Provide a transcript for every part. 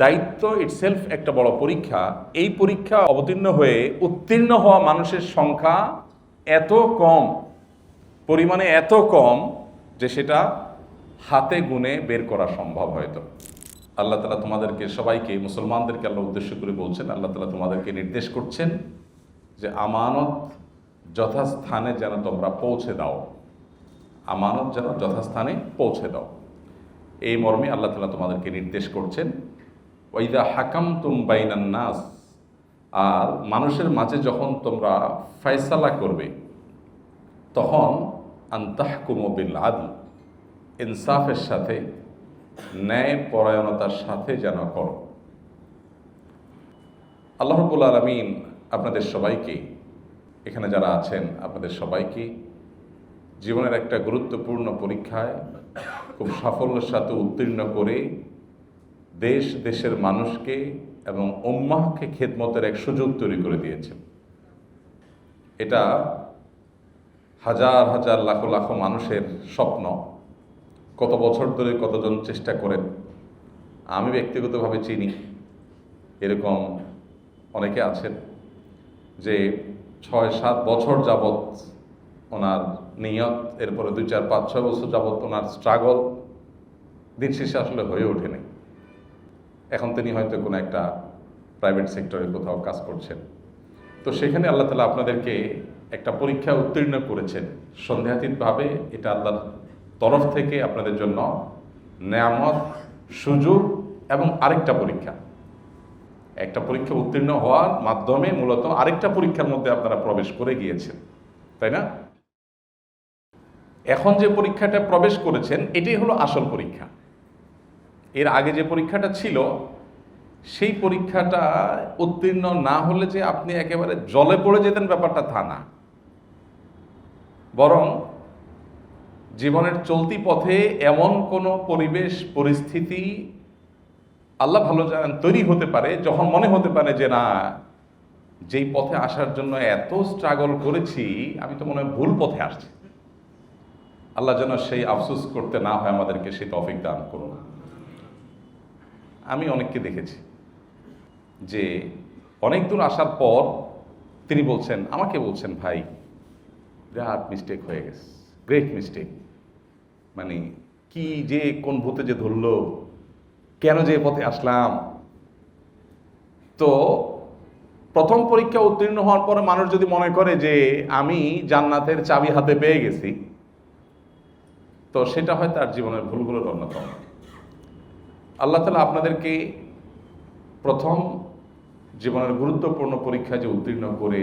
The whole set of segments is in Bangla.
দায়িত্ব ইটসেলফ একটা বড় পরীক্ষা। এই পরীক্ষা অবতীর্ণ হয়ে উত্তীর্ণ হওয়া মানুষের সংখ্যা এত কম, পরিমাণে এত কম যে সেটা হাতে গুনে বের করা সম্ভব হয়তো। আল্লাহ তাআলা তোমাদেরকে সবাইকে, মুসলমানদেরকে আল্লাহ উদ্দেশ্য করে বলছেন, আল্লাহ তাআলা তোমাদেরকে নির্দেশ করছেন যে আমানত যথাস্থানে যেন তোমরা পৌঁছে দাও, আমানত যেন যথাস্থানে পৌঁছে দাও। এই মর্মে আল্লাহ তাআলা তোমাদেরকে নির্দেশ করছেন। ওয়াইদা হাকামতুম বাইনান নাস, আর মানুষের মাঝে যখন তোমরা ফয়সালা করবে তখন আনতাহকুমু বিল আদল, ইনসাফের সাথে, ন্যায় পরায়ণতার সাথে যেন করো। আল্লাহ রাব্বুল আলামিন আপনাদের সবাইকে, এখানে যারা আছেন আপনাদের সবাইকে জীবনের একটা গুরুত্বপূর্ণ পরীক্ষায় খুব সাফল্যের সাথে উত্তীর্ণ করে দেশ দেশের মানুষকে এবং উম্মাহকে খেদমতের এক সুযোগ তৈরি করে দিয়েছেন। এটা হাজার হাজার লাখ লাখ মানুষের স্বপ্ন। কত বছর ধরে কতজন চেষ্টা করেন, আমি ব্যক্তিগতভাবে চিনি এরকম অনেকে আছেন যে 6-7 বছর যাবৎ ওনার নিয়ত, এরপরে 2-4-5-6 বছর যাবৎ ওনার স্ট্রাগল, দিন শেষে আসলে হয়ে ওঠেনি। এখন তিনি হয়তো কোনো একটা প্রাইভেট সেক্টরে কোথাও কাজ করছেন। তো সেখানে আল্লাহ তাআলা আপনাদেরকে একটা পরীক্ষা উত্তীর্ণ করেছেন সন্দেহাতীতভাবে। এটা আল্লাহর তরফ থেকে আপনাদের জন্য নেয়ামত, সুযোগ এবং আরেকটা পরীক্ষা। একটা পরীক্ষা উত্তীর্ণ হওয়ার মাধ্যমে মূলত আরেকটা পরীক্ষার মধ্যে আপনারা প্রবেশ করে গিয়েছেন, তাই না? এখন যে পরীক্ষাটা প্রবেশ করেছেন এটাই হলো আসল পরীক্ষা। এর আগে যে পরীক্ষাটা ছিল সেই পরীক্ষাটা উত্তীর্ণ না হলে যে আপনি একেবারে জলে পড়ে যেতেন ব্যাপারটা তা না, বরং জীবনের চলতি পথে এমন কোনো পরিবেশ পরিস্থিতি আল্লাহ ভালো জানেন তৈরি হতে পারে যখন মনে হতে পারে যে না, যেই পথে আসার জন্য এত স্ট্রাগল করেছি আমি তো মনে হয় ভুল পথে আসছি। আল্লাহ যেন সেই আফসোস করতে না হয় আমাদেরকে সেই তৌফিক দান করুন। আমি অনেককে দেখেছি যে অনেক দূর আসার পর তিনি বলছেন, আমাকে বলছেন, ভাই বিরাট মিস্টেক হয়ে গেছে, গ্রেট মিস্টেক, মানে কি যে কোন ভূতে যে ধরলো, কেন যে পথে আসলাম। তো প্রথম পরীক্ষা উত্তীর্ণ হওয়ার পরে মানুষ যদি মনে করে যে আমি জান্নাতের চাবি হাতে পেয়ে গেছি, তো সেটা হয় তার জীবনের ভুলগুলোর অন্যতম। আল্লাহ তাআলা আপনাদেরকে প্রথম জীবনের গুরুত্বপূর্ণ পরীক্ষা যে উত্তীর্ণ করে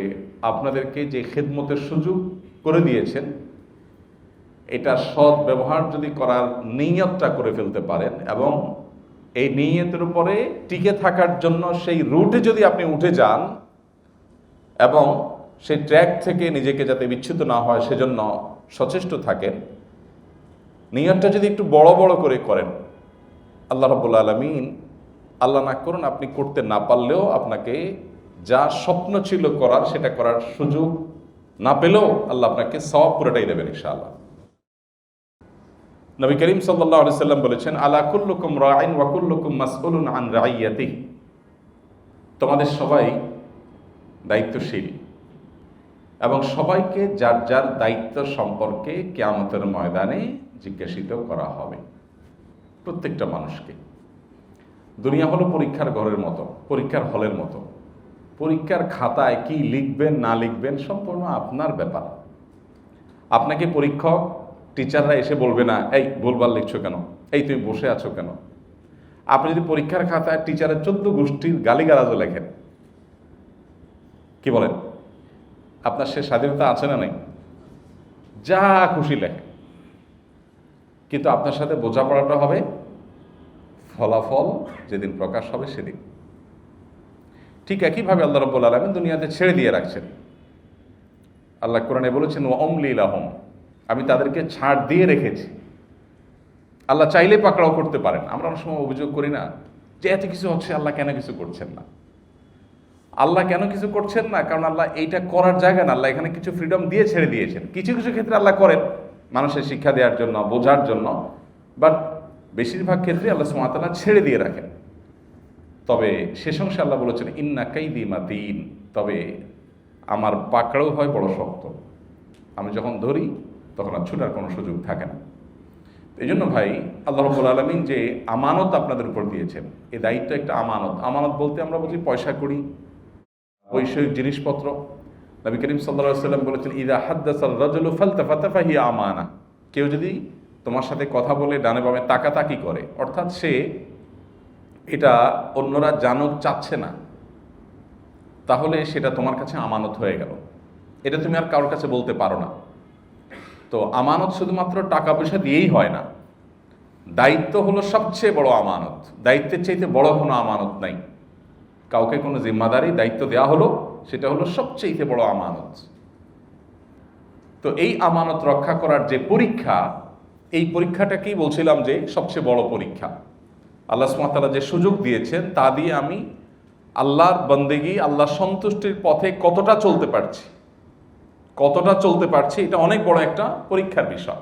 আপনাদেরকে যে খেদমতের সুযোগ করে দিয়েছেন, এটা সৎ ব্যবহার যদি করার নিয়তটা করে ফেলতে পারেন এবং এই নিয়তের উপরে টিকে থাকার জন্য সেই রুটে যদি আপনি উঠে যান এবং সেই ট্র্যাক থেকে নিজেকে যাতে বিচ্যুত না হয় সেজন্য সচেষ্ট থাকেন, নিয়তটা যদি একটু বড় বড় করে করেন, আল্লাহ রাব্বুল আলামিন, আল্লাহ না করুন আপনি করতে না পারলেও আপনাকে যা স্বপ্ন ছিল করার সেটা করার সুযোগ না পেলেও আল্লাহ আপনাকে সওয়াব পুরোটাই দেবেন ইনশাআল্লাহ। নবী করিম সাল্লাল্লাহু আলাইহি সাল্লাম বলেছেন, আলা কুল্লুকুম রাইন ওয়া কুল্লুকুম মাসউলুন আন রাইয়াতিহি, তোমাদের সবাই দায়িত্বশীল এবং সবাইকে যার যার দায়িত্ব সম্পর্কে কিয়ামতের ময়দানে জিজ্ঞাসিত করা হবে। প্রত্যেকটা মানুষকে। দুনিয়া হলো পরীক্ষার ঘরের মতো, পরীক্ষার হলের মতো। পরীক্ষার খাতায় কি লিখবেন না লিখবেন সম্পূর্ণ আপনার ব্যাপার। আপনাকে পরীক্ষক টিচাররা এসে বলবে না, এই ভুলভাল লিখছো কেন, এই তুমি বসে আছো কেন। আপনি যদি পরীক্ষার খাতায় টিচারের 14 গোষ্ঠীর গালিগালাজও লেখেন, কি বলেন, আপনার সে স্বাধীনতা আছে না নাই? যা খুশি লেখেন, কিন্তু আপনার সাথে বোঝাপড়াটা হবে ফলাফল যেদিন প্রকাশ হবে সেদিন। ঠিক একইভাবে আল্লাহ রাব্বুল আলামিন দুনিয়াতে ছেড়ে দিয়ে রাখছেন। আল্লাহ কোরআনে বলেছেন, ওয়া উমলি লাহুম, আমি তাদেরকে ছাড় দিয়ে রেখেছি। আল্লাহ চাইলে পাকড়াও করতে পারেন। আমরা অনেক সময় অভিযোগ করি না যে এত কিছু হচ্ছে, আল্লাহ কেন কিছু করছেন না। আল্লাহ কেন কিছু করছেন না? কারণ আল্লাহ এইটা করার জায়গা না, আল্লাহ এখানে কিছু ফ্রিডম দিয়ে ছেড়ে দিয়েছেন। কিছু কিছু ক্ষেত্রে আল্লাহ করেন মানুষের শিক্ষা দেওয়ার জন্য, বোঝার জন্য, বাট বেশিরভাগ ক্ষেত্রে আল্লাহ সুবহানাহু ওয়া তাআলা ছেড়ে দিয়ে রাখেন। তবে শেষ অংশে আল্লাহ বলেছেন ইন্না কাইদি মাতিন, তবে আমার পাকড়াও হয় বড় শক্ত, আমি যখন ধরি তখন আর ছুটার কোনো সুযোগ থাকে না। এই জন্য ভাই আল্লাহ রাব্বুল আলামিন যে আমানত আপনাদের উপর দিয়েছেন, এই দায়িত্ব একটা আমানত। আমানত বলতে আমরা বুঝি পয়সা কড়ি, বৈষয়িক জিনিসপত্র। নবী করিম সাল্লাল্লাহু আলাইহি ওয়াসাল্লাম বলেছেন ইযা হাদ্দাসার রাজুলু ফালতাফাতা ফাহিয়া আমানা, কেউ যদি তোমার সাথে কথা বলে ডানে বামে তাকাতাকি করে, অর্থাৎ সে এটা অন্যরা জানুক চাচ্ছে না, তাহলে সেটা তোমার কাছে আমানত হয়ে গেল, এটা তুমি আর কারোর কাছে বলতে পারো না। তো আমানত শুধুমাত্র টাকা পয়সা দিয়েই হয় না, দায়িত্ব হলো সবচেয়ে বড় আমানত। দায়িত্বের চাইতে বড় কোনো আমানত নাই। কাউকে কোনো জিম্মাদারি দায়িত্ব দেওয়া হলো, সেটা হলো সবচেয়ে বড় আমানত। তো এই আমানত রক্ষা করার যে পরীক্ষা, এই পরীক্ষাটাকেই বলছিলাম যে সবচেয়ে বড় পরীক্ষা। আল্লাহ সুবহানাহু ওয়া তাআলা যে সুযোগ দিয়েছেন তা দিয়ে আমি আল্লাহর বন্দেগী, আল্লাহর সন্তুষ্টির পথে কতটা চলতে পারছি, এটা অনেক বড় একটা পরীক্ষার বিষয়।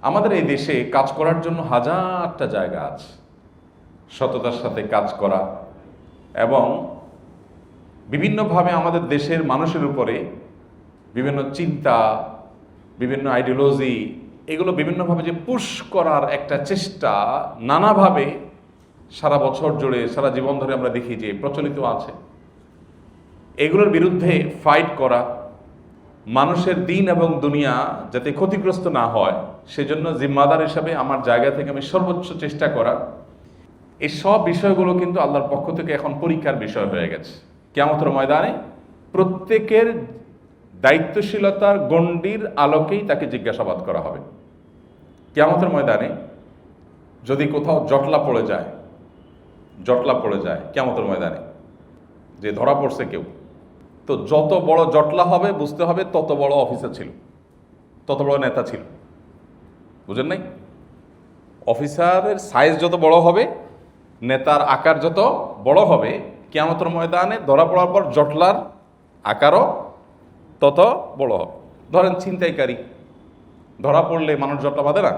আমাদের এই দেশে কাজ করার জন্য হাজারটা জায়গা আছে, সততার সাথে কাজ করা, এবং বিভিন্নভাবে আমাদের দেশের মানুষের উপরে বিভিন্ন চিন্তা, বিভিন্ন আইডিওলজি, এগুলো বিভিন্নভাবে যে পুশ করার একটা চেষ্টা নানাভাবে সারা বছর জুড়ে, সারা জীবন ধরে আমরা দেখি যে প্রচলিত আছে। এগুলোর বিরুদ্ধে ফাইট করা, মানুষের দিন এবং দুনিয়া যাতে ক্ষতিগ্রস্ত না হয় সেজন্য জিম্মাদার হিসাবে আমার জায়গা থেকে আমি সর্বোচ্চ চেষ্টা করা, এই সব বিষয়গুলো কিন্তু আল্লাহর পক্ষ থেকে এখন পরীক্ষার বিষয় হয়ে গেছে। কিয়ামতের ময়দানে প্রত্যেকের দায়িত্বশীলতার গণ্ডির আলোকেই তাকে জিজ্ঞাসাবাদ করা হবে। কিয়ামতের ময়দানে যদি কোথাও জটলা পড়ে যায় কিয়ামতের ময়দানে, যে ধরা পড়ছে কেউ, তো যত বড় জটলা হবে বুঝতে হবে তত বড় অফিসার ছিল, তত বড় নেতা ছিল। বুঝেন নাই? অফিসারের সাইজ যত বড় হবে, নেতার আকার যত বড় হবে, কিয়ামতের ময়দানে ধরা পড়ার পর জটলার আকারও তত বড় হবে। ধরেন ছিনতাইকারী ধরা পড়লে মানুষ জটলা বাঁধে না,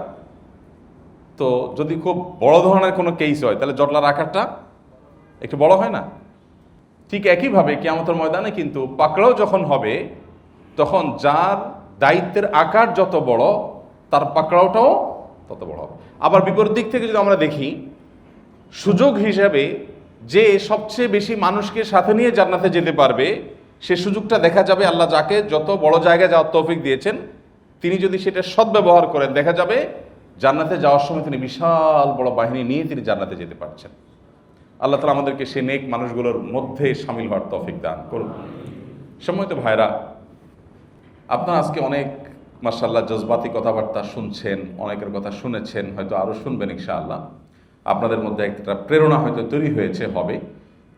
তো যদি খুব বড় ধরনের কোনো কেস হয় তাহলে জটলার আকারটা একটু বড় হয় না? ঠিক একইভাবে কিয়ামতের ময়দানে কিন্তু পাকড়াও যখন হবে, তখন যার দায়িত্বের আকার যত বড় তার পাকড়াওটাও তত বড় হবে। আবার বিপরীত দিক থেকে যদি আমরা দেখি, সুযোগ হিসাবে যে সবচেয়ে বেশি মানুষকে সাথে নিয়ে জান্নাতে যেতে পারবে, সে সুযোগটা দেখা যাবে আল্লাহ যাকে যত বড় জায়গায় যাওয়ার তৌফিক দিয়েছেন, তিনি যদি সেটা সদ্ব্যবহার করেন, দেখা যাবে জান্নাতে যাওয়ার সময় তিনি বিশাল বড় বাহিনী নিয়ে তিনি জান্নাতে যেতে পারছেন। আল্লাহ তাআলা আমাদেরকে সে নেক মানুষগুলোর মধ্যে শামিল হওয়ার তৌফিক দান করুন। সম্মানিত ভাইরা, আপনারা আজকে অনেক মাশাআল্লাহ জজবাতি কথাবার্তা শুনছেন, অনেকের কথা শুনেছেন, হয়তো আরও শুনবেন ইনশাআল্লাহ। আপনাদের মধ্যে একটা প্রেরণা হয়তো তৈরি হয়েছে, হবে,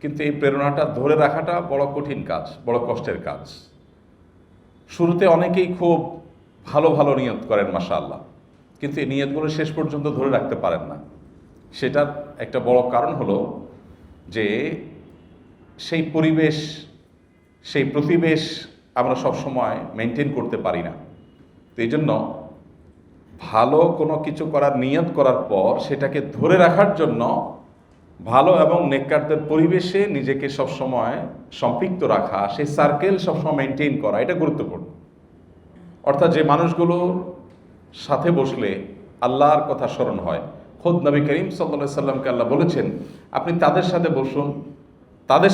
কিন্তু এই প্রেরণাটা ধরে রাখাটা বড় কঠিন কাজ, বড় কষ্টের কাজ। শুরুতে অনেকেই খুব ভালো ভালো নিয়ত করেন মাশাআল্লাহ, কিন্তু এই নিয়তগুলো শেষ পর্যন্ত ধরে রাখতে পারেন না। সেটার একটা বড় কারণ হলো যে সেই পরিবেশ, সেই প্রতিবেশ আমরা সবসময় মেনটেন করতে পারি না। তো এই জন্য ভালো কোনো কিছু করার নিয়ত করার পর সেটাকে ধরে রাখার জন্য ভালো এবং নেককারদের পরিবেশে নিজেকে সবসময় সম্পৃক্ত রাখা, সেই সার্কেল সবসময় মেনটেন করা, এটা গুরুত্বপূর্ণ। অর্থাৎ যে মানুষগুলোর সাথে বসলে আল্লাহর কথা স্মরণ হয়, খোদ নবী করিম সাল্লাল্লাহু আলাইহি সাল্লামকে আল্লাহ বলেছেন আপনি তাদের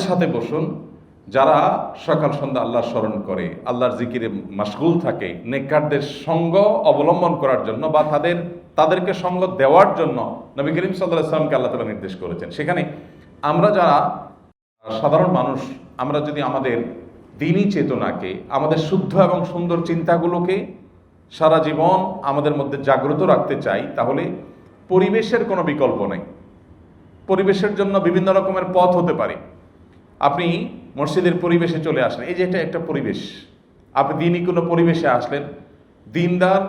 সাথে বসুন যারা সকাল সন্ধ্যা আল্লাহর স্মরণ করে, আল্লাহর জিকিরে মাশগুল থাকে। নেককারদের সঙ্গ অবলম্বন করার জন্য বা তাদেরকে সঙ্গ দেওয়ার জন্য নবী করিম সাল্লাল্লাহু আলাইহি সাল্লামকে আল্লাহ তাআলা নির্দেশ করেছেন। সেখানে আমরা যারা সাধারণ মানুষ, আমরা যদি আমাদের দ্বীনি চেতনাকে, আমাদের শুদ্ধ এবং সুন্দর চিন্তাগুলোকে সারা জীবন আমাদের মধ্যে জাগ্রত রাখতে চাই, তাহলে পরিবেশের কোনো বিকল্প নেই। পরিবেশের জন্য বিভিন্ন রকমের পথ হতে পারে। আপনি মসজিদের পরিবেশে চলে আসলেন, এই যে এটা একটা পরিবেশ। আপনি দিনই কোনো পরিবেশে আসলেন, দিনদার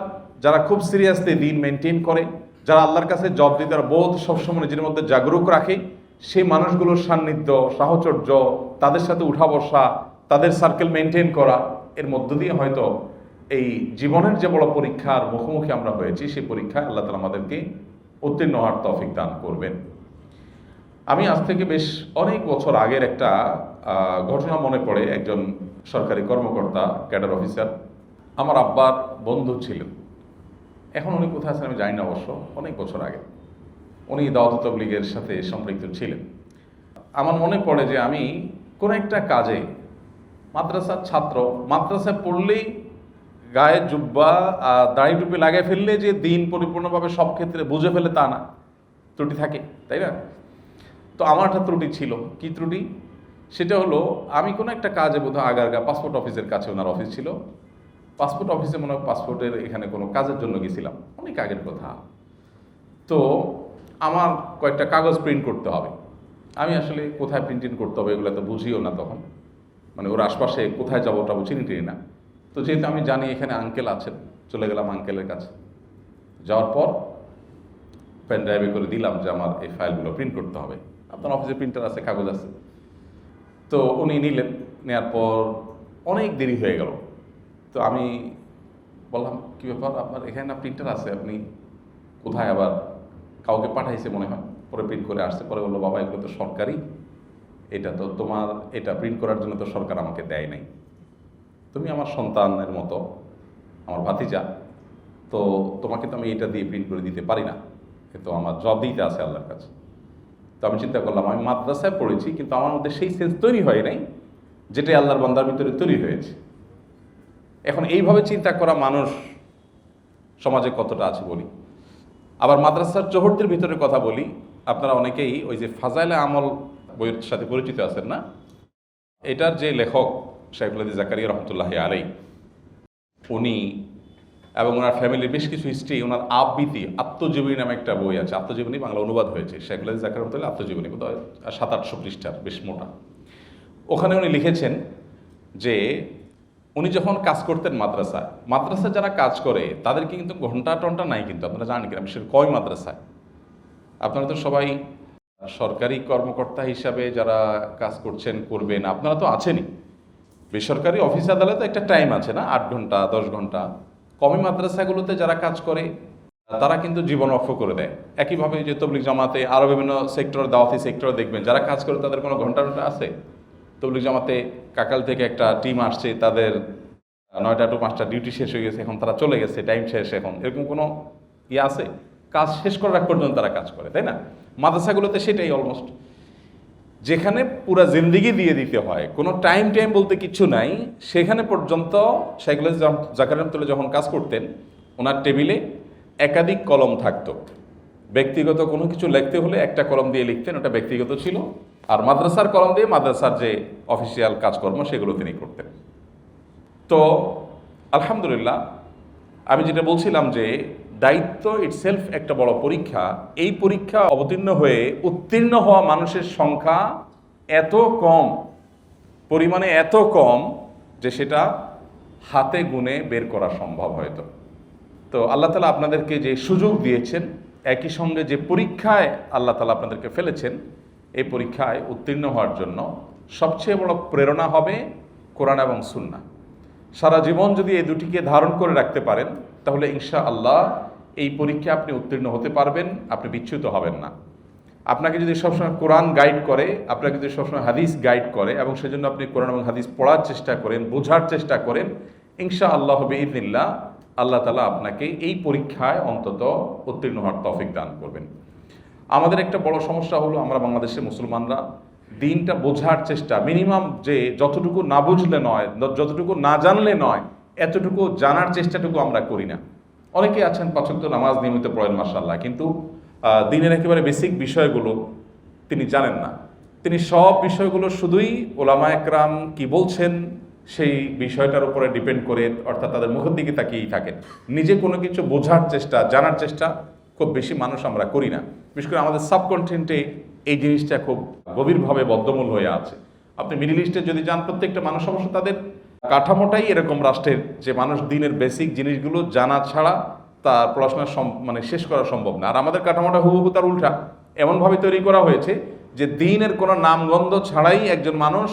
যারা খুব সিরিয়াসলি দিন মেনটেন করে, যারা আল্লাহর কাছে জবাবদিহিতার বোধ সবসময় নিজের মধ্যে জাগরুক রাখে, সেই মানুষগুলোর সান্নিধ্য, সাহচর্য, তাদের সাথে উঠা বসা, তাদের সার্কেল মেনটেন করা, এর মধ্য দিয়ে হয়তো এই জীবনের যে বড় পরীক্ষার মুখোমুখি আমরা হয়েছি, সেই পরীক্ষায় আল্লাহ তাআলা আমাদেরকে উত্তীর্ণ হওয়ার তৌফিক দান করবেন। আমি আজ থেকে বেশ অনেক বছর আগের একটা ঘটনা মনে পড়ে। একজন সরকারি কর্মকর্তা, ক্যাডার অফিসার, আমার আব্বার বন্ধু ছিলেন। এখন উনি কোথায় আছেন আমি জানি না, অবশ্য অনেক বছর আগে উনি দাওয়াত তাবলীগের সাথে সম্পৃক্ত ছিলেন। আমার মনে পড়ে যে আমি কোনো একটা কাজে, মাদ্রাসার ছাত্র, মাদ্রাসায় পড়লেই গায়ে জুব্বা দাড়ি টুপি লাগিয়ে ফেললে যে দিন পরিপূর্ণভাবে সব ক্ষেত্রে বুঝে ফেলে তা না, ত্রুটি থাকে, তাই না? তো আমার একটা ত্রুটি ছিল। কি ত্রুটি? সেটা হলো, আমি কোনো একটা কাজে বোধহয় আগারগা পাসপোর্ট অফিসের কাছে ওনার অফিস ছিল। পাসপোর্ট অফিসে মনে হয় পাসপোর্টের এখানে কোনো কাজের জন্য গেছিলাম, অনেক আগের কথা। তো আমার কয়েকটা কাগজ প্রিন্ট করতে হবে। আমি আসলে কোথায় প্রিন্টিং করতে হবে এগুলো তো বুঝিও না তখন, মানে ওর আশপাশে কোথায় যাবো ওটা চিনি টিনি না। তো যেহেতু আমি জানি এখানে আঙ্কেল আছেন, চলে গেলাম আঙ্কেলের কাছে। যাওয়ার পর পেন ড্রাইভে করে দিলাম যে আমার এই ফাইলগুলো প্রিন্ট করতে হবে, আপনার অফিসে প্রিন্টার আছে, কাগজ আছে। তো উনি নিলেন, নেওয়ার পর অনেক দেরি হয়ে গেল। তো আমি বললাম, কী ব্যাপার, আপনার এখানে না প্রিন্টার আছে, আপনি কোথায়? আবার কাউকে পাঠাইছে মনে হয়, পরে প্রিন্ট করে আসছে। পরে বললো, বাবা এগুলো তো সরকারি, এটা তো তোমার, এটা প্রিন্ট করার জন্য তো সরকার আমাকে দেয় নাই, তুমি আমার সন্তানের মতো, আমার ভাতিজা, তো তোমাকে তো আমি এটা দিয়ে প্রিন্ট করে দিতে পারি না, কিন্তু আমার জব দিতে আছে আল্লাহর কাছে। তো আমি চিন্তা করলাম, আমি মাদ্রাসায় পড়েছি কিন্তু আমার মধ্যে সেই সেন্স তৈরি হয় নাই যেটা আল্লাহর বান্দার ভিতরে তৈরি হয়েছে। এখন এইভাবে চিন্তা করা মানুষ সমাজে কতটা আছে বলি। আবার মাদ্রাসার চৌহদ্দির ভিতরে কথা বলি, আপনারা অনেকেই ওই যে ফাজাইলে আমল বইয়ের সাথে পরিচিত আছেন না? এটার যে লেখক শাইখুল হাদিস জাকারিয়া রহমতুল্লাহ আলাইহি, উনি এবং ওনার ফ্যামিলির বেশ কিছু হিস্ট্রি, ওনার আবৃত্তি আত্মজীবনী নামে একটা বই আছে, আত্মজীবনী বাংলা অনুবাদ হয়েছে, শাইখুল হাদিস জাকারিয়া রহমতুল্লাহ আত্মজীবনী, বোধহয় 700-800 পৃষ্ঠার, বেশ মোটা। ওখানে উনি লিখেছেন যে উনি যখন কাজ করতেন মাদ্রাসায় যারা কাজ করে তাদেরকে কিন্তু ঘন্টা টন্টা নাই, কিন্তু আপনারা জানেন কিনা, বিশেষ কয় মাদ্রাসায় আপনারা তো সবাই সরকারি কর্মকর্তা হিসাবে যারা কাজ করছেন, করবেন, আপনারা তো আছেনই। বেসরকারি অফিস আদালতে একটা টাইম আছে না, 8 ঘন্টা 10 ঘন্টা। কমি মাদ্রাসাগুলোতে যারা কাজ করে তারা কিন্তু জীবন অক্ষ করে দেয়। একইভাবে যে তবলিগ জামাতে আরও বিভিন্ন সেক্টর, দাওয়াতি সেক্টরে দেখবেন যারা কাজ করে তাদের কোনো ঘন্টা টন্টা আছে? তবলিগ জামাতে কাকাল থেকে একটা টিম আসছে, তাদের 9টা to 5টা ডিউটি শেষ হয়ে গেছে, এখন তারা চলে গেছে, টাইম শেষ, এখন এরকম কোনো ইয়ে আছে? কাজ শেষ করার আগ পর্যন্ত তারা কাজ করে, তাই না? মাদ্রাসাগুলোতে সেটাই অলমোস্ট, যেখানে পুরা জিন্দিগি দিয়ে দিতে হয়, কোনো টাইম বলতে কিছু নাই, সেখানে পর্যন্ত শাইখুল হাদিস জাকারিয়া রহমতুল্লাহ যখন কাজ করতেন, ওনার টেবিলে একাধিক কলম থাকতো। ব্যক্তিগত কোনো কিছু লিখতে হলে একটা কলম দিয়ে লিখতেন, ওটা ব্যক্তিগত ছিল, আর মাদ্রাসার কলম দিয়ে মাদ্রাসার যে অফিসিয়াল কাজকর্ম সেগুলো তিনি করতেন। তো আলহামদুলিল্লাহ, আমি যেটা বলছিলাম যে দায়িত্ব ইটসেলফ একটা বড় পরীক্ষা। এই পরীক্ষা অবতীর্ণ হয়ে উত্তীর্ণ হওয়া মানুষের সংখ্যা এত কম, পরিমাণে এত কম যে সেটা হাতে গুনে বের করা সম্ভব হয়তো। তো আল্লাহ তাআলা আপনাদেরকে যে সুযোগ দিয়েছেন, একই সঙ্গে যে পরীক্ষায় আল্লাহ তাআলা আপনাদেরকে ফেলেছেন, এই পরীক্ষায় উত্তীর্ণ হওয়ার জন্য সবচেয়ে বড় প্রেরণা হবে কোরআন এবং সুন্নাহ। সারা জীবন যদি এই দুটিকে ধারণ করে রাখতে পারেন, তাহলে ইনশাআল্লাহ এই পরীক্ষায় আপনি উত্তীর্ণ হতে পারবেন, আপনি বিচ্যুত হবেন না। আপনাকে যদি সবসময় কোরআন গাইড করে, আপনাকে যদি সবসময় হাদিস গাইড করে, এবং সেজন্য আপনি কোরআন এবং হাদিস পড়ার চেষ্টা করেন, বোঝার চেষ্টা করেন, ইনশাআল্লাহ বিইذনিল্লাহ আল্লাহ তাআলা আপনাকে এই পরীক্ষায় অন্তত উত্তীর্ণ হওয়ার তৌফিক দান করবেন। আমাদের একটা বড় সমস্যা হলো, আমরা বাংলাদেশের মুসলমানরা দিনটা বোঝার চেষ্টা, মিনিমাম যে যতটুকু না বুঝলে নয়, যতটুকু না জানলে নয়, এতটুকু জানার চেষ্টাটুকু আমরা করি না। অনেকে আছেন 5 ওয়াক্ত নামাজ নিয়মিত পড়েন মাশাআল্লাহ, কিন্তু দিনের একেবারে বেসিক বিষয়গুলো তিনি জানেন না। তিনি সব বিষয়গুলো শুধুই ওলামা একরাম কি বলছেন সেই বিষয়টার উপরে ডিপেন্ড করে, অর্থাৎ তাদের মুখের দিকে তাকিয়েই থাকেন। নিজে কোনো কিছু বোঝার চেষ্টা, জানার চেষ্টা খুব বেশি মানুষ আমরা করি না। বিশেষ করে আমাদের সাবকন্টিনেন্টে এই জিনিসটা খুব গভীরভাবে বদ্ধমূল হয়ে আছে। আপনি মিডল ইস্টে যদি যান, প্রত্যেকটা মানুষ অবশ্য তাদের কাঠামোটাই এরকম রাষ্ট্রের, যে মানুষ দিনের বেসিক জিনিসগুলো জানা ছাড়া তার পড়াশোনা মানে শেষ করা সম্ভব না। আর আমাদের কাঠামোটা হুবহু তার উল্টা, এমনভাবে তৈরি করা হয়েছে যে দিনের কোনো নামগন্ধ ছাড়াই একজন মানুষ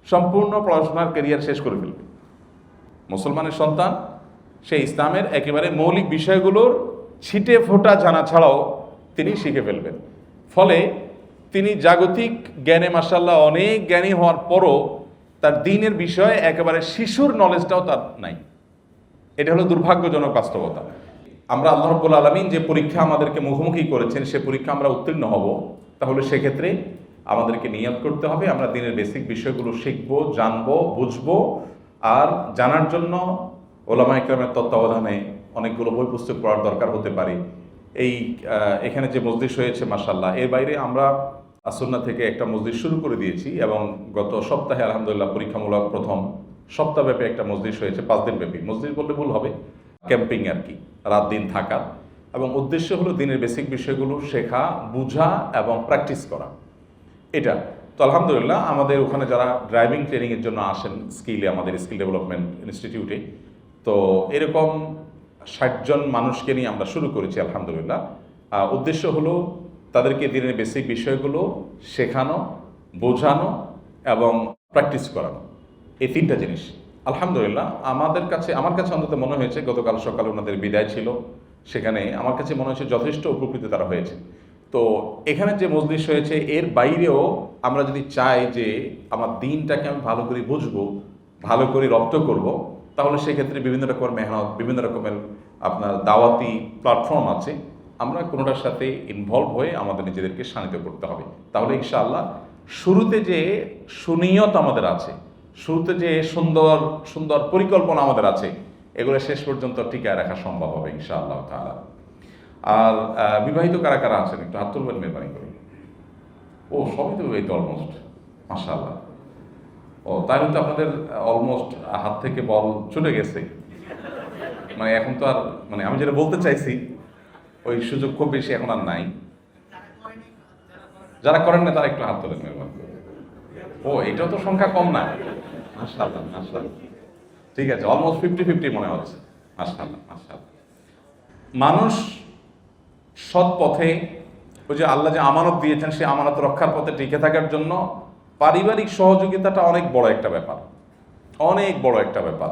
সম্পূর্ণ পড়াশোনার ক্যারিয়ার শেষ করে ফেলবে। মুসলমানের সন্তান, সে ইসলামের একেবারে মৌলিক বিষয়গুলোর ছিটে ফোটা জানা ছাড়াও তিনি শিখে ফেলবেন। ফলে তিনি জাগতিক জ্ঞানে মাশাআল্লাহ অনেক জ্ঞানী হওয়ার পরও তার দ্বীনের বিষয়ে একেবারে শিশুর নলেজটাও তার নাই। এটা হলো দুর্ভাগ্যজনক বাস্তবতা। আমরা আল্লাহ রাব্বুল আলামিন যে পরীক্ষা আমাদেরকে মুখোমুখি করেছেন, সে পরীক্ষা আমরা উত্তীর্ণ হব, তাহলে সেক্ষেত্রে আমাদেরকে নিয়ত করতে হবে আমরা দ্বীনের বেসিক বিষয়গুলো শিখবো, জানবো, বুঝবো। আর জানার জন্য ওলামায়ে কেরামের তত্ত্বাবধানে অনেকগুলো বই পুস্তক পড়ার দরকার হতে পারে। এখানে যে মজলিস হয়েছে মাশাআল্লাহ, এর বাইরে আমরা আসুন্নাহ থেকে একটা মজলিস শুরু করে দিয়েছি এবং গত সপ্তাহে আলহামদুলিল্লাহ পরীক্ষামূলক প্রথম সপ্তাহব্যাপী একটা মজলিস হয়েছে, 5 দিন ব্যাপী। মজলিস বললে ভুল হবে, ক্যাম্পিং আর কি, রাত দিন থাকার। এবং উদ্দেশ্য হলো দিনের বেসিক বিষয়গুলো শেখা, বুঝা এবং প্র্যাকটিস করা। এটা তো আলহামদুলিল্লাহ আমাদের ওখানে যারা ড্রাইভিং ট্রেনিংয়ের জন্য আসেন স্কিলে, আমাদের স্কিল ডেভেলপমেন্ট ইনস্টিটিউটে, তো এরকম 60 জন মানুষকে নিয়ে আমরা শুরু করেছি আলহামদুলিল্লাহ। উদ্দেশ্য হলো তাদেরকে দিনের বেসিক বিষয়গুলো শেখানো, বোঝানো এবং প্র্যাকটিস করানো, এই 3টা জিনিস। আলহামদুলিল্লাহ আমার কাছে অন্তত মনে হয়েছে, গতকাল সকালে ওনাদের বিদায় ছিল, সেখানে আমার কাছে মনে হয়েছে যথেষ্ট উপকৃত তারা হয়েছে। তো এখানে যে মজলিস হয়েছে এর বাইরেও আমরা যদি চাই যে আমার দিনটাকে আমি ভালো করে বুঝবো, ভালো করে রপ্ত করব, তাহলে সেক্ষেত্রে বিভিন্ন রকমের মেহনত, বিভিন্ন রকমের আপনার দাওয়াতি প্ল্যাটফর্ম আছে, আমরা কোনোটার সাথে ইনভলভ হয়ে আমাদের নিজেদেরকে শানিত করতে হবে। তাহলে ইনশাআল্লাহ শুরুতে যে সুনিয়ত আমাদের আছে, শুরুতে যে সুন্দর সুন্দর পরিকল্পনা আমাদের আছে, এগুলো শেষ পর্যন্ত টিকায় রাখা সম্ভব হবে ইনশাআল্লাহ তাআলা। আর বিবাহিত কারা কারা আছেন একটু হাত তুলবেন মেহরবানি করে। ও সবই তো বিবাহিত অলমোস্ট, মাশাআল্লাহ। ও তাই তো আপনাদের অলমোস্ট হাত থেকে বল চলে গেছে, মানে এখন তো আর, মানে আমি যেটা বলতে চাইছি ওই সুযোগ খুব বেশি এখন আর নাই। যারা করেন না তারা একটু হাত তোলেন মেহরবানি করে। ও এটাও তো সংখ্যা কম না, মাশাআল্লাহ মাশাআল্লাহ। ঠিক আছে, অলমোস্ট 50-50 মনে হচ্ছে, মাশাআল্লাহ মাশাআল্লাহ। মানুষ সৎ পথে, ওই যে আল্লাহ যে আমানত দিয়েছেন, সেই আমানত রক্ষার পথে টিকে থাকার জন্য পারিবারিক সহযোগিতাটা অনেক বড় একটা ব্যাপার, অনেক বড় একটা ব্যাপার।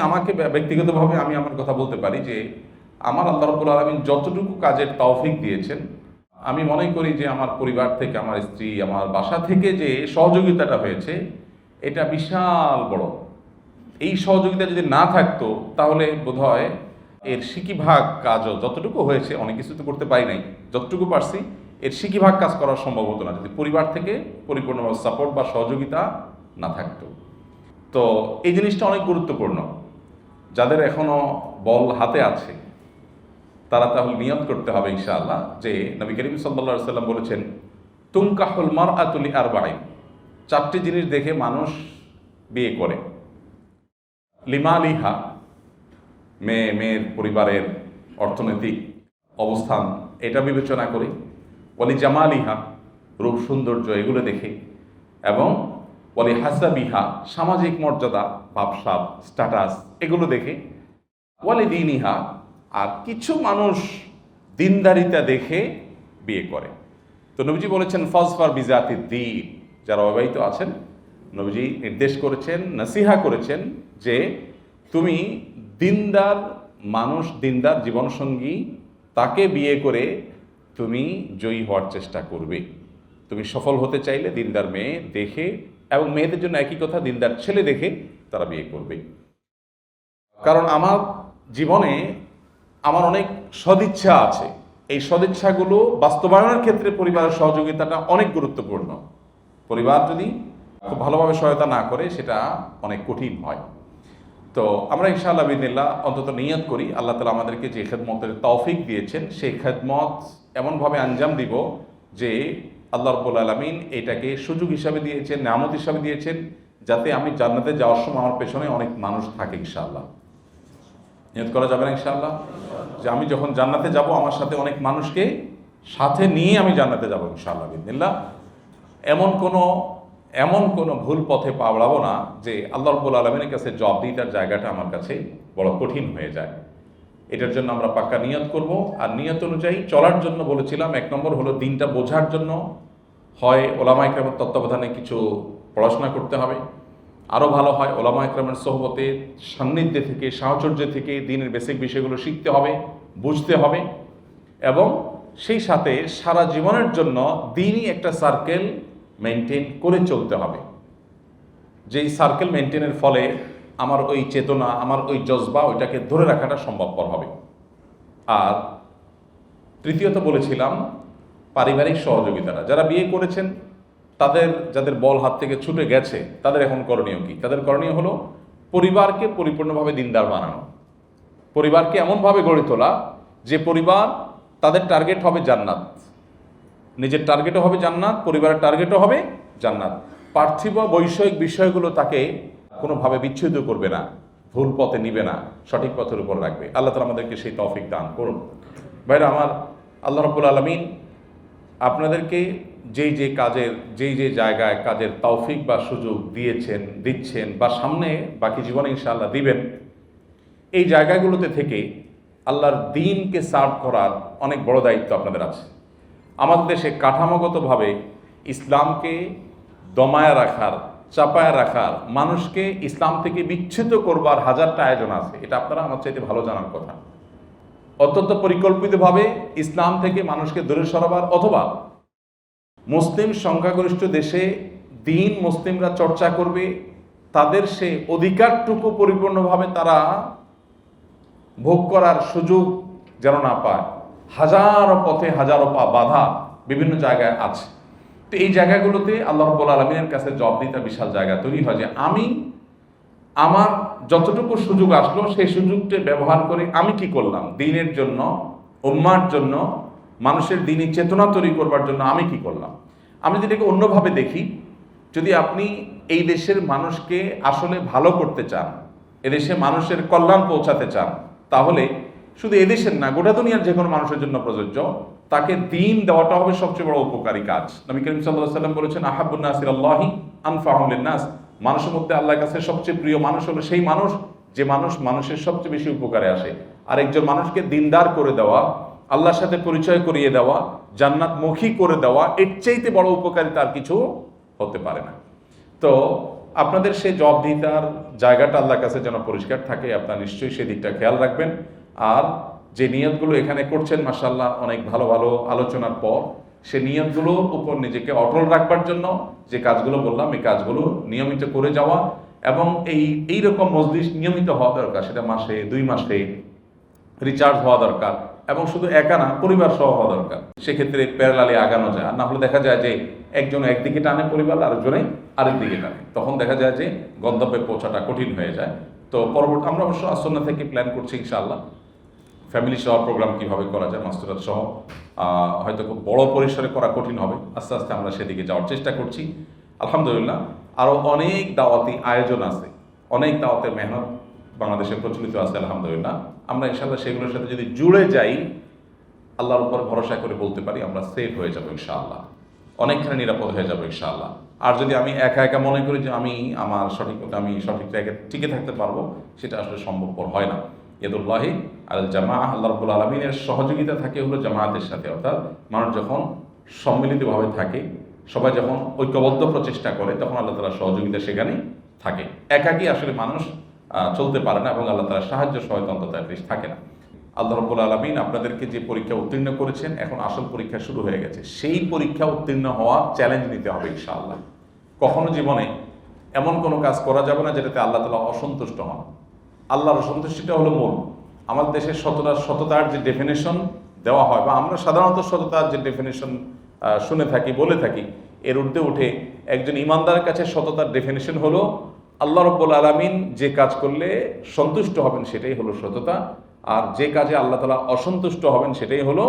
আমাকে ব্যক্তিগতভাবে আমি আমার কথা বলতে পারি যে আমার আল্লাহ রাব্বুল আলামিন যতটুকু কাজের তৌফিক দিয়েছেন, আমি মনে করি যে আমার পরিবার থেকে, আমার স্ত্রী, আমার বাসা থেকে যে সহযোগিতাটা হয়েছে, এটা বিশাল বড়। এই সহযোগিতা যদি না থাকতো তাহলে বোধহয় এর সিকিভাগ কাজও যতটুকু হয়েছে, অনেক কিছু তো করতে পারি নাই, যতটুকু পারছি এর সিকিভাগ কাজ করা সম্ভব হতো না যদি পরিবার থেকে পরিপূর্ণভাবে সাপোর্ট বা সহযোগিতা না থাকতো। তো এই জিনিসটা অনেক গুরুত্বপূর্ণ। যাদের এখনো বল হাতে আছে তারা তাহলে নিয়ত করতে হবে ইনশাআল্লাহ যে নবী করিম সাল্লাল্লাহু আলাইহি ওয়াসাল্লাম বলেছেন, তুনকাহুল মারআতু লিআরবাঈন, 4টি জিনিস দেখে মানুষ বিয়ে করে। লিমালিহা, মেয়ের পরিবারের অর্থনৈতিক অবস্থান এটা বিবেচনা করে, ওয়ালি জামালিহা, রূপ সৌন্দর্য এগুলো দেখে, এবং ওয়ালি হাসাবিহা, সামাজিক মর্যাদা, ভাবসাব, স্ট্যাটাস এগুলো দেখে, ওয়ালি দীনিহা, আর কিছু মানুষ দিনদারিতা দেখে বিয়ে করে। তো নবীজি বলেছেন ফাজফার বিজাতিদ দ্বীন, যারা অবিবাহিত আছেন নবীজি নির্দেশ করেছেন, নসিহা করেছেন যে তুমি দিনদার মানুষ, দিনদার জীবনসঙ্গী তাকে বিয়ে করে তুমি জয়ী হওয়ার চেষ্টা করবে। তুমি সফল হতে চাইলে দিনদার মেয়ে দেখে, এবং মেয়েদের জন্য একই কথা, দিনদার ছেলে দেখে তারা বিয়ে করবে। কারণ আমার জীবনে আমার অনেক সদিচ্ছা আছে, এই সদিচ্ছাগুলো বাস্তবায়নের ক্ষেত্রে পরিবারের সহযোগিতাটা অনেক গুরুত্বপূর্ণ। পরিবার যদি খুব ভালোভাবে সহায়তা না করে সেটা অনেক কঠিন হয়। তো আমরা ইনশাআল্লাহ বিদিনিল্লাহ অন্তত নিয়ত করি আল্লাহ তাআলা আমাদেরকে যে খেদমতের তৌফিক দিয়েছেন সেই খেদমত এমনভাবে আঞ্জাম দিব যে আল্লাহ রাব্বুল আলামিন এটাকে সুযোগ হিসাবে দিয়েছেন, নিয়ামত হিসাবে দিয়েছেন, যাতে আমি জান্নাতে যাওয়ার সময় আমার পেছনে অনেক মানুষ থাকে ইনশাআল্লাহ। নিয়ত করা যাবে না ইনশাআল্লাহ যে আমি যখন জান্নাতে যাব আমার সাথে অনেক মানুষকে সাথে নিয়ে আমি জান্নাতে যাব ইনশাআল্লাহ বিদিনিল্লাহ। এমন কোনো ভুল পথে পা বাড়াবো না যে আল্লাহ রাব্বুল আলামিনের কাছে জবাবদিহিতার জায়গাটা আমার কাছে বড় কঠিন হয়ে যায়। এটার জন্য আমরা পাক্কা নিয়ত করব। আর নিয়ত অনুযায়ী চলার জন্য বলেছিলাম, 1 নম্বর হলো দিনটা বোঝার জন্য হয় ওলামায়ে কেরামের তত্ত্বাবধানে কিছু পড়াশোনা করতে হবে, আরও ভালো হয় ওলামায়ে কেরামের সোহবতে, সান্নিধ্যে থেকে, সাহচর্য থেকে দিনের বেসিক বিষয়গুলো শিখতে হবে, বুঝতে হবে, এবং সেই সাথে সারা জীবনের জন্য দিনই একটা সার্কেল মেনটেন করে চলতে হবে, যেই সার্কেল মেনটেনের ফলে আমার ওই চেতনা, আমার ওই জজবা, ওইটাকে ধরে রাখাটা সম্ভবপর হবে। আর তৃতীয়ত বলেছিলাম পারিবারিক সহযোগিতারা, যারা বিয়ে করেছেন তাদের, যাদের বল হাত থেকে ছুটে গেছে, তাদের এখন করণীয় কি? তাদের করণীয় হলো পরিবারকে পরিপূর্ণভাবে দিনদার বানানো, পরিবারকে এমনভাবে গড়ে তোলা যে পরিবার, তাদের টার্গেট হবে জান্নাত, নিজের টার্গেটও হবে জান্নাত, পরিবারের টার্গেটও হবে জান্নাত। পার্থিব বৈষয়িক বিষয়গুলো তাকে কোনোভাবে বিচ্ছেদ করবে না, ভুল পথে নিবে না, সঠিক পথের উপর রাখবে। আল্লাহ তাআলা আমাদেরকে সেই তৌফিক দান করুন। ভাইরা আমার, আল্লাহ রাব্বুল আলামিন আপনাদেরকে যেই যে কাজের, যেই যে জায়গায় কাজের তৌফিক বা সুযোগ দিয়েছেন, দিচ্ছেন, বা সামনে বাকি জীবনে ইনশাআল্লাহ দিবেন, এই জায়গাগুলোতে থেকে আল্লাহর দ্বীনকে সার্ভ করার অনেক বড় দায়িত্ব আপনাদের আছে। আমাদের দেশে কাঠামোগতভাবে ইসলামকে দমায় রাখার, চাপায় রাখার, মানুষকে ইসলাম থেকে বিচ্ছিন্ন করবার হাজারটা আয়োজন আছে, এটা আপনারা আমার চাইতে ভালো জানার কথা। অত্যন্ত পরিকল্পিতভাবে ইসলাম থেকে মানুষকে দূরে সরাবার, অথবা মুসলিম সংখ্যাগরিষ্ঠ দেশে দ্বীন মুসলিমরা চর্চা করবে, তাদের সে অধিকারটুকু পরিপূর্ণভাবে তারা ভোগ করার সুযোগ যেন না পায়। হাজারো পথে হাজারো বাধা বিভিন্ন জায়গায় আছে। তো এই জায়গাগুলোতে আল্লাহ রাব্বুল আলামিনের কাছে জবাবদিহিতা বিশাল জায়গা তৈরি হয় যে আমি আমার যতটুকু সুযোগ আসলো সেই সুযোগটা ব্যবহার করে আমি কি করলাম দ্বীনের জন্য, উম্মার জন্য, মানুষের দ্বীনি চেতনা তৈরি করবার জন্য আমি কি করলাম। আমি যেটাকে অন্যভাবে দেখি, যদি আপনি এই দেশের মানুষকে আসলে ভালো করতে চান, এদেশে মানুষের কল্যাণ পৌঁছাতে চান, তাহলে শুধু এদেশের না, গোটা দুনিয়ার যে কোনো মানুষের জন্য প্রযোজ্য, তাকে দ্বীন দেওয়াটা হবে সবচেয়ে বড় উপকারী কাজ। নবী করিম সাল্লাল্লাহু আলাইহি ওয়াসাল্লাম বলেছেন, আহাব্বুন নাসি ইলাল্লাহি আনফাহুম লিন-নাস, মানুষের মধ্যে আল্লাহর কাছে সবচেয়ে প্রিয় মানুষ হলো সেই মানুষ যে মানুষ মানুষের সবচেয়ে বেশি উপকারে আসে। আর একজন মানুষকে দিনদার করে দেওয়া, আল্লাহর সাথে পরিচয় করিয়ে দেওয়া, জান্নাতমুখী করে দেওয়া, এর চাইতে বড় উপকারিতা আর কিছু হতে পারে না। তো আপনাদের সেই জবাবদিহিতার জায়গাটা আল্লাহর কাছে যেন পরিষ্কার থাকে, আপনারা নিশ্চয়ই সেই দিকটা খেয়াল রাখবেন। আর যে নিয়তগুলো এখানে করছেন, মাশাআল্লাহ, অনেক ভালো ভালো আলোচনার পর সে নিয়তগুলোর উপর নিজেকে অটল রাখবার জন্য যে কাজগুলো বললাম, এই কাজগুলো নিয়মিত করে যাওয়া, এবং এই রকম মজলিস নিয়মিত হওয়া দরকার। সেটা মাসে, 2 মাসে রিচার্জ হওয়া দরকার, এবং শুধু একা না, পরিবার সহ হওয়া দরকার। সেক্ষেত্রে প্যারালালি আগানো যায়। আর না হলে দেখা যায় যে একজন একদিকে টানে পরিবার, আরেকজনে আরেক দিকে টানে, তখন দেখা যায় যে গন্তব্যে পৌঁছাটা কঠিন হয়ে যায়। তো পরবর্তী আমরা অবশ্য আসন্না থেকে প্ল্যান করছি ইনশাআল্লাহ, ফ্যামিলি সহ প্রোগ্রাম কীভাবে করা যায়, মাস্টারাত সহ। হয়তো খুব বড় পরিসরে করা কঠিন হবে, আস্তে আস্তে আমরা সেদিকে যাওয়ার চেষ্টা করছি। আলহামদুলিল্লাহ, আরও অনেক দাওয়াতি আয়োজন আছে, অনেক দাওয়াতের মেহনত বাংলাদেশে প্রচলিত আছে। আলহামদুলিল্লাহ, আমরা ইনশাআল্লাহ সেগুলোর সাথে যদি জুড়ে যাই, আল্লাহর উপর ভরসা করে বলতে পারি আমরা সেফ হয়ে যাবো ইনশাআল্লাহ, অনেকখানি নিরাপদ হয়ে যাবো ইনশাআল্লাহ। আর যদি আমি একা একা মনে করি যে আমি আমার সঠিক জায়গায় টিকে থাকতে পারবো, সেটা আসলে সম্ভবপর হয় না। ইয়াদুল্লাহি আল জামাআহ, আল্লাহ রাব্বুল আলামিনের সহযোগিতা থাকে হলো জামায়াতের সাথে, অর্থাৎ মানুষ যখন সম্মিলিতভাবে থাকে, সবাই যখন ঐক্যবদ্ধ প্রচেষ্টা করে, তখন আল্লাহ তাআলার সহযোগিতা সেখানে থাকে। একাকী আসলে মানুষ চলতে পারে না, এবং আল্লাহ তাআলার সাহায্য সহায়তা থাকে না। আল্লাহ রাব্বুল আলামিন আপনাদেরকে যে পরীক্ষা উত্তীর্ণ করেছেন, এখন আসল পরীক্ষা শুরু হয়ে গেছে। সেই পরীক্ষা উত্তীর্ণ হওয়ার চ্যালেঞ্জ নিতে হবে ইনশাআল্লাহ। কখনো জীবনে এমন কোনো কাজ করা যাবে না যেটাতে আল্লাহ তাআলা অসন্তুষ্ট হন। আল্লাহর অসন্তুষ্টিটা হলো মূল। আমাদের দেশের সততার যে ডেফিনেশন দেওয়া হয়, বা আমরা সাধারণত সততার যে ডেফিনেশন শুনে থাকি, বলে থাকি, এর ঊর্ধ্বে উঠে একজন ইমানদারের কাছে সততার ডেফিনেশন হলো আল্লাহ রাব্বুল আলামিন যে কাজ করলে সন্তুষ্ট হবেন সেটাই হলো সততা, আর যে কাজে আল্লাহ তাআলা অসন্তুষ্ট হবেন সেটাই হলো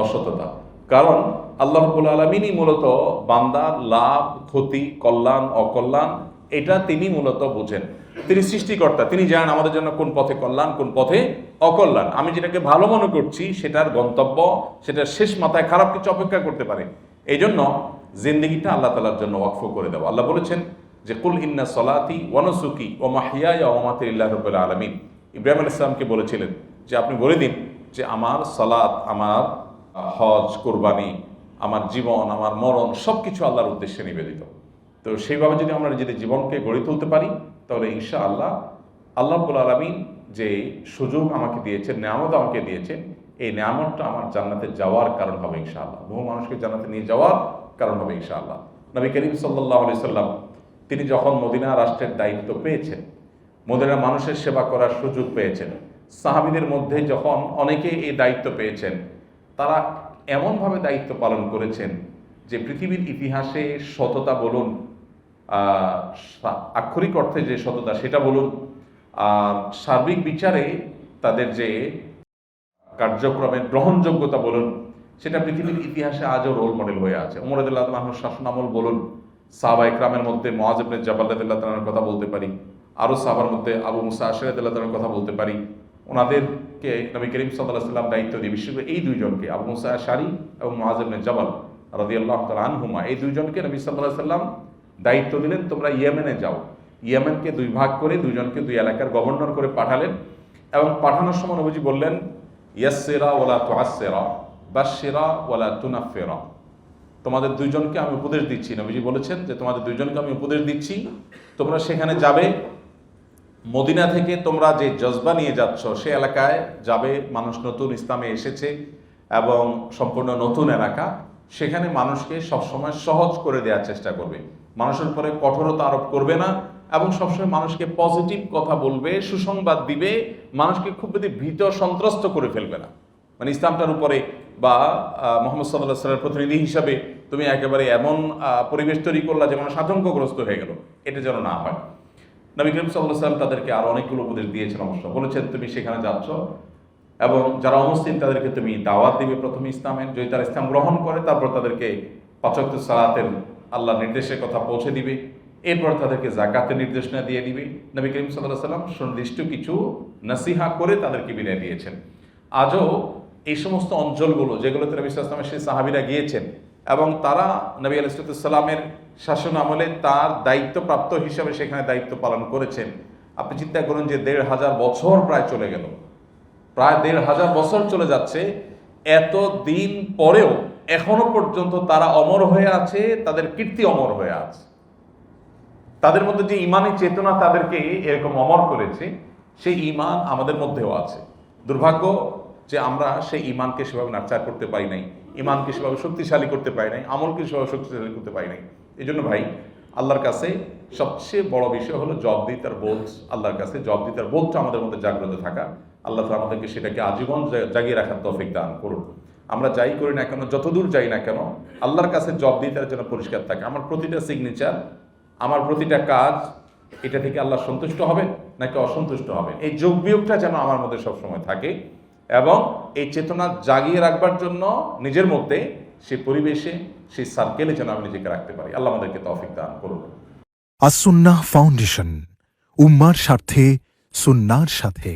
অসততা। কারণ আল্লাহ রাব্বুল আলামিনই মূলত বান্দার লাভ, ক্ষতি, কল্যাণ, অকল্যাণ, এটা তিনি মূলত বুঝেন। তিনি সৃষ্টিকর্তা, তিনি জানেন আমাদের জন্য কোন পথে কল্যাণ, কোন পথে অকল্যাণ। আমি যেটাকে ভালো মনে করছি সেটার গন্তব্য, সেটার শেষ মাথায় খারাপ কিছু অপেক্ষা করতে পারে। এই জন্য জিন্দেগিটা আল্লাহ তাআলার জন্য ওয়াকফ করে দেওয়া। আল্লাহ বলেছেন যে কুল ইন্না সলাতি ওয়া নুসুকি ওয়া মাহইয়ায়া ওয়া মামাতি লিল্লাহি রাব্বিল আলামিন। ইব্রাহিম আলাইহিস সালামকে বলেছিলেন যে আপনি বলে দিন যে আমার সালাত, আমার হজ, কুরবানি, আমার জীবন, আমার মরণ সব কিছু আল্লাহর উদ্দেশ্যে নিবেদিত। তো সেইভাবে যদি আমরা নিজেদের জীবনকে গড়ে তুলতে পারি, তাহলে ইনশাআল্লাহ আল্লাহ রাব্বুল আলামিন যে সুযোগ আমাকে দিয়েছেন, নেয়ামত আমাকে দিয়েছেন, এই নিয়ামতটা আমার জান্নাতে যাওয়ার কারণ হবে ইনশাআল্লাহ, বহু মানুষকে জান্নাতে নিয়ে যাওয়ার কারণ হবে ইনশাআল্লাহ। নবী করিম সাল্লাল্লাহু আলাইহি সাল্লাম তিনি যখন মদিনা রাষ্ট্রের দায়িত্ব পেয়েছেন, মদিনার মানুষের সেবা করার সুযোগ পেয়েছেন, সাহাবীদের মধ্যে যখন অনেকে এই দায়িত্ব পেয়েছেন, তারা এমনভাবে দায়িত্ব পালন করেছেন যে পৃথিবীর ইতিহাসে সততা বলুন, আক্ষরিক অর্থে যে সততা সেটা বলুন, আর সার্বিক বিচারে তাদের যে কার্যক্রমের গ্রহণযোগ্যতা বলুন, সেটা পৃথিবীর ইতিহাসে আজও রোল মডেল হয়ে আছে। ওমর রাদিয়াল্লাহু আনহুর শাসনামল বলুন, সাহাবা ইকরামের মধ্যে মুআয ইবনে জাবাল রাদিয়াল্লাহু তাআলার কথা বলতে পারি, আরও সাহাবার মধ্যে আবু মুসা আশআরী রাদিয়াল্লাহু তাআলার কথা বলতে পারি। ওনাদেরকে নবী করিম সাল্লাল্লাহু আলাইহি ওয়াসাল্লাম দায়িত্ব দিয়ে, বিশেষ করে এই দুইজনকে, আবু মুসা আশআরী এবং মুআয ইবনে জাবাল রাদিয়াল্লাহু তাআলা আনহুমা, এই দুইজনকে নবী সাল্লাল্লাহু আলাইহি ওয়াসাল্লাম দায়িত্ব দিলেন, তোমরা ইয়েমেনে যাও। ইয়েমেনকে দুই ভাগ করে দুইজনকে দুই এলাকার গভর্নর করে পাঠালেন, এবং পাঠানোর সময় নবীজি বললেন, ইয়াসসিরা ওয়ালা তুআসসিরা, বাশশিরা ওয়ালা তুনাফফিরা। তোমাদের দুইজনকে আমি উপদেশ দিচ্ছি, নবীজি বলেছেন যে তোমাদের দুইজনকে আমি উপদেশ দিচ্ছি, তোমরা সেখানে যাবে, মদিনা থেকে তোমরা যে জজবা নিয়ে যাচ্ছ সে এলাকায় যাবে, মানুষ নতুন ইসলামে এসেছে এবং সম্পূর্ণ নতুন এলাকা, সেখানে মানুষকে সবসময় সহজ করে দেওয়ার চেষ্টা করবে, মানুষের উপরে কঠোরতা আরোপ করবে না, এবং সবসময় মানুষকে পজিটিভ কথা বলবে, সুসংবাদ দিবে, মানুষকে খুব বেশি ভীত সন্ত্রস্ত করে ফেলবে না। মানে ইসলামটার উপরে বা মুহাম্মদ সাল্লাল্লাহু আলাইহি ওয়াসাল্লামের প্রতিনিধি হিসাবে তুমি একেবারে এমন পরিবেশ তৈরি করলা যে মানুষ আতঙ্কগ্রস্ত হয়ে গেল, এটা যেন না হয়। নবী করিম সাল্লাল্লাহু আলাইহি ওয়াসাল্লাম তাদেরকে আরো অনেকগুলো উপদেশ দিয়েছেন, অবশ্য বলেছেন তুমি সেখানে যাচ্ছ এবং যারা অমুসলিম তাদেরকে তুমি দাওয়াত দিবে প্রথমে ইসলামের, যদি তারা ইসলাম গ্রহণ করে তারপর তাদেরকে ৫ ওয়াক্ত সালাতের আল্লাহর নির্দেশের কথা পৌঁছে দিবে, এরপর তাদেরকে যাকাতের নির্দেশনা দিয়ে দিবে। নবী করিম সাল্লাল্লাহু আলাইহি ওয়াসাল্লাম সুনির্দিষ্ট কিছু নসিহা করে তাদেরকে বিদায় দিয়েছেন। আজও এই সমস্ত অঞ্চলগুলো যেগুলোতে নবী সাল্লাল্লাহু আলাইহি ওয়াসাল্লামের সেই সাহাবীরা গিয়েছেন এবং তারা নবী আলাইহিস সালামের শাসন আমলে তার দায়িত্বপ্রাপ্ত হিসাবে সেখানে দায়িত্ব পালন করেছেন। আপনি চিন্তা করুন যে ১৫০০ বছর প্রায় চলে গেল, প্রায় ১৫০০ বছর চলে যাচ্ছে, এত দিন পরেও এখনো পর্যন্ত তারা অমর হয়ে আছে, তাদের কীর্তি অমর হয়ে আছে, তাদের মধ্যে যে ইমানি চেতনা তাদেরকে এরকম অমর করেছে, সেই ইমান আমাদের মধ্যেও আছে। দুর্ভাগ্য যে আমরা সেই ইমানকে সেভাবে নার্চার করতে পারি নাই, ইমানকে সেভাবে শক্তিশালী করতে পারি নাই, আমলকে সেভাবে শক্তিশালী করতে পারি নাই। এই জন্য ভাই, আল্লাহর কাছে সবচেয়ে বড় বিষয় হলো জবাবদিহিতার বোধ। আল্লাহর কাছে জবাবদিহিতার বোধটা আমাদের মধ্যে জাগ্রত থাকা। আল্লাহ তাআলা আমাদেরকে সেটাকে আজীবন জাগিয়ে রাখার তৌফিক দান করুন। আমরা যাই করি না কেন, যতদূর যাই না কেন, আল্লাহর কাছে জবাবদিহিতার জন্য পরিষ্কার থাকে। আমার প্রতিটা সিগনেচার, আমার প্রতিটা কাজ, এটা থেকে আল্লাহ সন্তুষ্ট হবে নাকি অসন্তুষ্ট হবে, এই যোগ বিয়োগটা যেন আমার মধ্যে সবসময় থাকে, এবং এই চেতনা জাগিয়ে রাখবার জন্য নিজের মধ্যে সেই পরিবেশে, সেই সার্কেলে যেন আমি নিজেকে রাখতে পারি। আল্লাহ আমাদেরকে তৌফিক দান করুন। আস-সুন্নাহ ফাউন্ডেশন, উম্মার স্বার্থে সুন্নাহর সাথে।